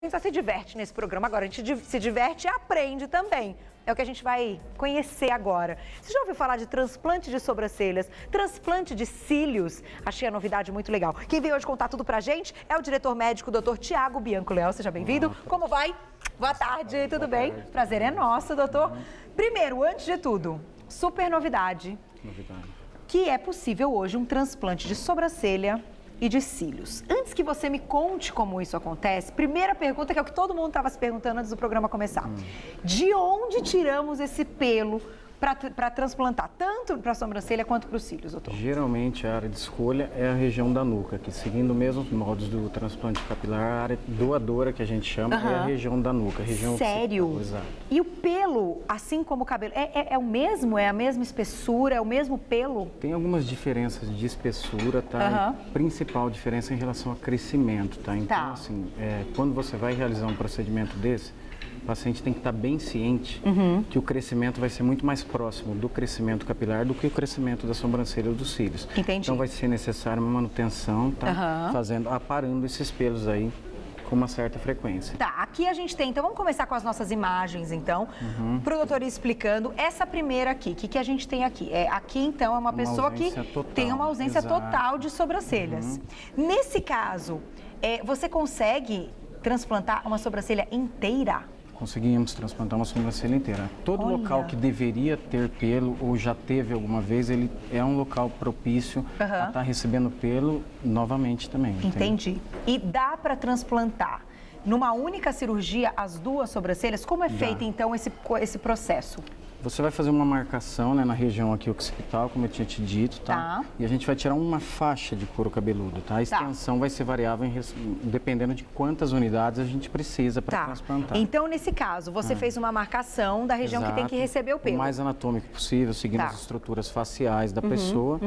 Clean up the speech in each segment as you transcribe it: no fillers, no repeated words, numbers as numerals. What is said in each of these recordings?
A gente só se diverte nesse programa agora, a gente se diverte e aprende também. É o que a gente vai conhecer agora. Você já ouviu falar de transplante de sobrancelhas, transplante de cílios? Achei a novidade muito legal. Quem veio hoje contar tudo pra gente é o diretor médico, Dr. Tiago Bianco Leão. Seja bem-vindo. Como vai? Boa tarde, tudo bem? Prazer é nosso, doutor. Primeiro, antes de tudo, super novidade. Que é possível hoje um transplante de sobrancelha e de cílios. Antes que você me conte como isso acontece, primeira pergunta, que é o que todo mundo estava se perguntando antes do programa começar. De onde tiramos esse pelo para transplantar, tanto para a sobrancelha quanto para os cílios, doutor? Geralmente a área de escolha é a região da nuca, que seguindo os mesmos modos do transplante capilar, a área doadora que a gente chama é a região da nuca. A região Sério? Exato. E o pelo, assim como o cabelo, é o mesmo? É a mesma espessura? É o mesmo pelo? Tem algumas diferenças de espessura, tá? E principal diferença em relação ao crescimento, tá? Então, assim, quando você vai realizar um procedimento desse, o paciente tem que estar bem ciente que o crescimento vai ser muito mais próximo do crescimento capilar do que o crescimento da sobrancelha ou dos cílios. Entendi. Então vai ser necessária uma manutenção, tá? Aparando esses pelos aí com uma certa frequência. Tá, aqui a gente tem, então vamos começar com as nossas imagens, então, para o doutor ir explicando. Essa primeira aqui, o que a gente tem aqui? Aqui, então, é uma pessoa que tem uma ausência total de sobrancelhas. Nesse caso, você consegue transplantar uma sobrancelha inteira? Conseguimos transplantar uma sobrancelha inteira. Todo local que deveria ter pelo ou já teve alguma vez, ele é um local propício a estar recebendo pelo novamente também. Entendi. E dá para transplantar numa única cirurgia as duas sobrancelhas? Como é feito então esse processo? Você vai fazer uma marcação, né, na região aqui occipital, como eu tinha te dito, tá? E a gente vai tirar uma faixa de couro cabeludo, tá? A extensão vai ser variável dependendo de quantas unidades a gente precisa para transplantar. Então, nesse caso, você fez uma marcação da região que tem que receber o pelo. O mais anatômico possível, seguindo as estruturas faciais da pessoa.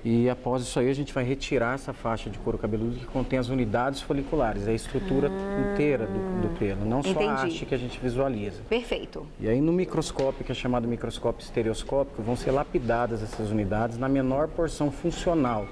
E após isso aí, a gente vai retirar essa faixa de couro cabeludo que contém as unidades foliculares, a estrutura inteira do pelo, não só a haste que a gente visualiza. Perfeito. E aí no microscópio, que é chamado microscópio estereoscópico, vão ser lapidadas essas unidades na menor porção funcional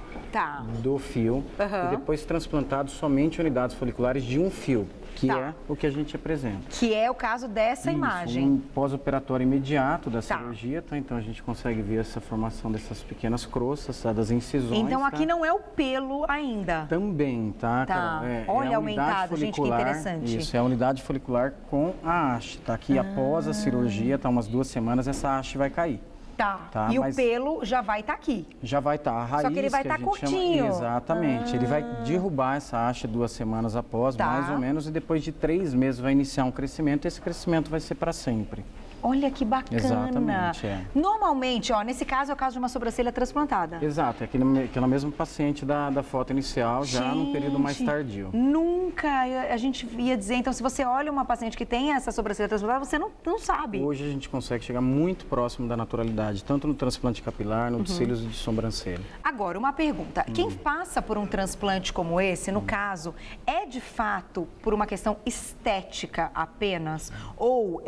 do fio e depois transplantado somente unidades foliculares de um fio, que é o que a gente apresenta. Que é o caso dessa imagem. Um pós-operatório imediato da cirurgia, tá? Então a gente consegue ver essa formação dessas pequenas croças, das incisões. Então aqui não é o pelo ainda. Também, tá? Olha, aumentado, gente, que interessante. Isso, é a unidade folicular com a haste, tá? Aqui após a cirurgia, tá? Umas 2 semanas, essa haste vai cair. Tá. E o pelo já vai estar aqui. Já vai estar. A raiz, só que ele vai estar curtinho. Exatamente. Ele vai derrubar essa haste 2 semanas após, mais ou menos, e depois de 3 meses vai iniciar um crescimento, e esse crescimento vai ser para sempre. Olha que bacana. Exatamente, Normalmente, nesse caso é o caso de uma sobrancelha transplantada. Exato, é aquela mesma paciente da foto inicial, já no período mais tardio. Nunca a gente ia dizer, então, se você olha uma paciente que tem essa sobrancelha transplantada, você não sabe. Hoje a gente consegue chegar muito próximo da naturalidade, tanto no transplante capilar, no de cílios e de sobrancelha. Agora, uma pergunta. Quem passa por um transplante como esse, no caso, é de fato por uma questão estética apenas? Ou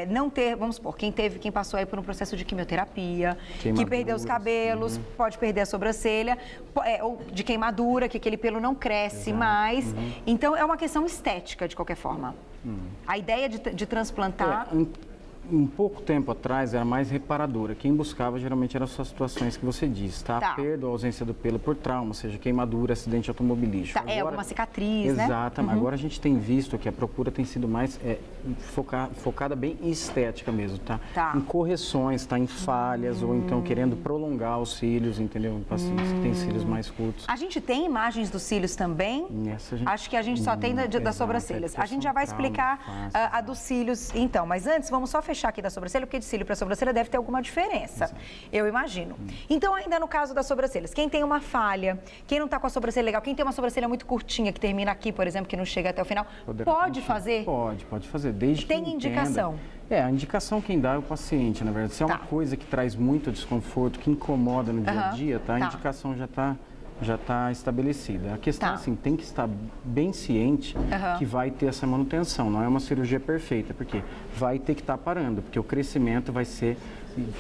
não ter, vamos supor, quem passou aí por um processo de quimioterapia, que perdeu os cabelos, pode perder a sobrancelha, ou de queimadura, que aquele pelo não cresce mais. Então, é uma questão estética, de qualquer forma. A ideia de transplantar... Um pouco tempo atrás era mais reparadora. Quem buscava geralmente eram essas situações que você disse, tá? A perda ou ausência do pelo por trauma, seja queimadura, acidente automobilístico. Agora, alguma cicatriz, né? Exatamente. Agora a gente tem visto que a procura tem sido mais focada bem em estética mesmo, tá? Em correções, em falhas, ou então querendo prolongar os cílios, entendeu? Pacientes que têm cílios mais curtos. A gente tem imagens dos cílios também? Acho que a gente só tem das sobrancelhas. A gente já vai explicar a dos cílios, então. Mas antes, vamos só fechar aqui da sobrancelha, porque de cílio para sobrancelha deve ter alguma diferença, eu imagino. Então, ainda no caso das sobrancelhas, quem tem uma falha, quem não está com a sobrancelha legal, quem tem uma sobrancelha muito curtinha, que termina aqui, por exemplo, que não chega até o final, pode fazer? Pode fazer, desde que tem indicação? A indicação quem dá é o paciente, na verdade. Se é uma coisa que traz muito desconforto, que incomoda no dia a dia, a indicação já está estabelecida. A questão, assim, tem que estar bem ciente que vai ter essa manutenção. Não é uma cirurgia perfeita, porque vai ter que estar parando, porque o crescimento vai ser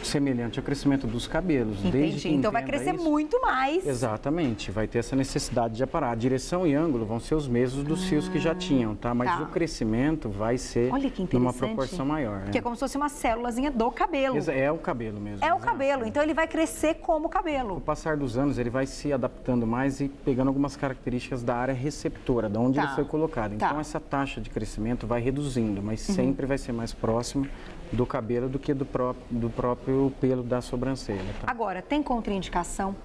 semelhante ao crescimento dos cabelos. Entendi. Então vai crescer muito mais. Exatamente. Vai ter essa necessidade de aparar. A direção e ângulo vão ser os mesmos dos fios que já tinham, tá? Mas o crescimento vai ser numa proporção maior. Que é como se fosse uma célulazinha do cabelo. É o cabelo mesmo. É o cabelo. Então ele vai crescer como cabelo. Com o passar dos anos, ele vai se adaptando mais e pegando algumas características da área receptora, de onde ele foi colocado. Então essa taxa de crescimento vai reduzindo, mas sempre vai ser mais próximo do cabelo do que do próprio pelo da sobrancelha. Tá? Agora, tem contraindicação?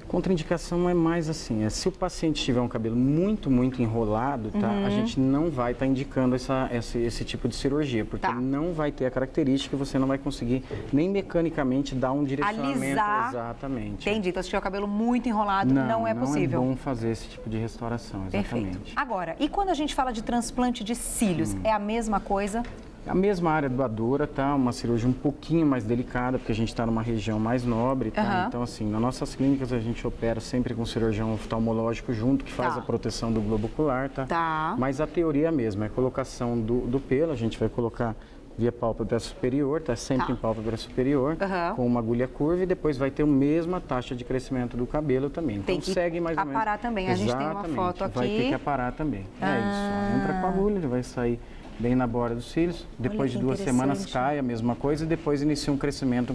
Contraindicação é mais assim, se o paciente tiver um cabelo muito enrolado, tá? A gente não vai estar indicando esse tipo de cirurgia, porque não vai ter a característica e você não vai conseguir nem mecanicamente dar um direcionamento. Alisar. Exatamente. Entendi, então se tiver o cabelo muito enrolado, não é possível. Não é bom fazer esse tipo de restauração, exatamente. Perfeito. Agora, e quando a gente fala de transplante de cílios, é a mesma coisa? A mesma área doadora, tá? Uma cirurgia um pouquinho mais delicada, porque a gente está numa região mais nobre, tá? Então, assim, nas nossas clínicas a gente opera sempre com um cirurgião oftalmológico junto, que faz a proteção do globo ocular, tá? Mas a teoria é a mesma, é a colocação do pelo, a gente vai colocar via pálpebra superior, tá? Sempre em pálpebra superior, com uma agulha curva e depois vai ter a mesma taxa de crescimento do cabelo também. Tem então que segue mais ou menos. aparar também, a gente tem uma foto aqui. Vai ter que aparar também. É isso, ó. Entra com a agulha, ele vai sair bem na borda dos cílios, depois de 2 semanas cai a mesma coisa e depois inicia um crescimento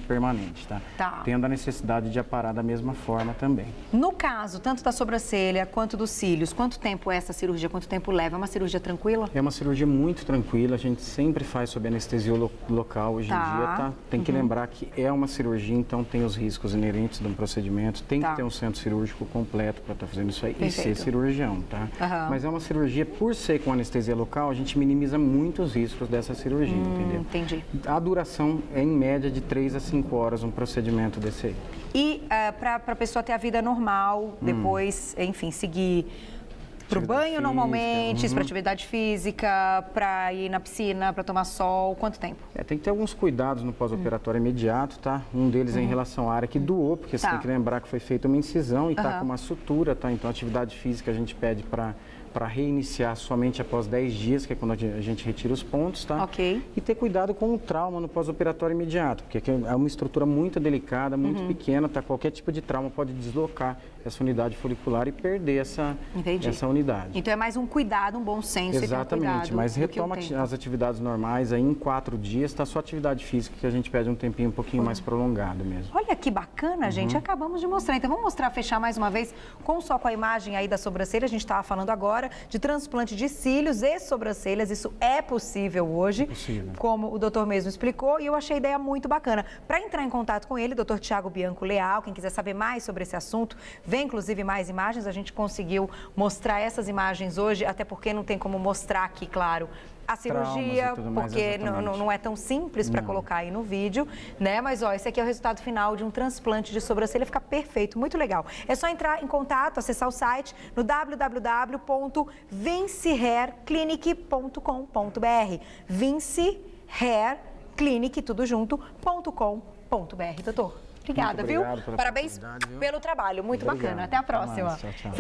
permanente, tá? Tendo a necessidade de aparar da mesma forma também. No caso, tanto da sobrancelha quanto dos cílios, quanto tempo é essa cirurgia, quanto tempo leva? É uma cirurgia tranquila? É uma cirurgia muito tranquila, a gente sempre faz sob anestesia local hoje em dia, tá? Tem que lembrar que é uma cirurgia, então tem os riscos inerentes de um procedimento, tem que ter um centro cirúrgico completo para estar fazendo isso aí e ser cirurgião, tá? Mas é uma cirurgia, por ser com anestesia local, a gente minimiza muito os riscos dessa cirurgia, entendeu? Entendi. A duração é em média de 3 a 5 horas um procedimento desse aí. E para a pessoa ter a vida normal, depois, enfim, seguir para o banho normalmente, para atividade física, para ir na piscina, para tomar sol, quanto tempo? Tem que ter alguns cuidados no pós-operatório imediato, tá? Um deles é em relação à área que doou, porque você tem que lembrar que foi feita uma incisão e está com uma sutura, tá? Então, a atividade física a gente pede para reiniciar somente após 10 dias, que é quando a gente retira os pontos, tá? E ter cuidado com o trauma no pós-operatório imediato, porque aqui é uma estrutura muito delicada, muito pequena, tá? Qualquer tipo de trauma pode deslocar essa unidade folicular e perder essa unidade. Então é mais um cuidado, um bom senso. Exatamente, mas retoma as atividades normais aí em 4 dias, tá? Só atividade física que a gente pede um tempinho um pouquinho mais prolongado mesmo. Olha que bacana, gente, acabamos de mostrar. Então vamos mostrar, fechar mais uma vez só com a imagem aí da sobrancelha. A gente estava falando agora de transplante de cílios e sobrancelhas. Isso é possível hoje, como o doutor mesmo explicou, e eu achei a ideia muito bacana. Para entrar em contato com ele, doutor Thiago Bianco Leal, quem quiser saber mais sobre esse assunto, vem inclusive mais imagens. A gente conseguiu mostrar essas imagens hoje, até porque não tem como mostrar aqui, claro, a cirurgia, porque não é tão simples para colocar aí no vídeo, né? Mas, ó, esse aqui é o resultado final de um transplante de sobrancelha, fica perfeito, muito legal. É só entrar em contato, acessar o site no www.vincehairclinic.com.br vincehairclinic, tudo junto.com.br. Doutor, obrigada, viu? Parabéns pelo trabalho, muito bacana. Até a próxima. Tchau, tchau.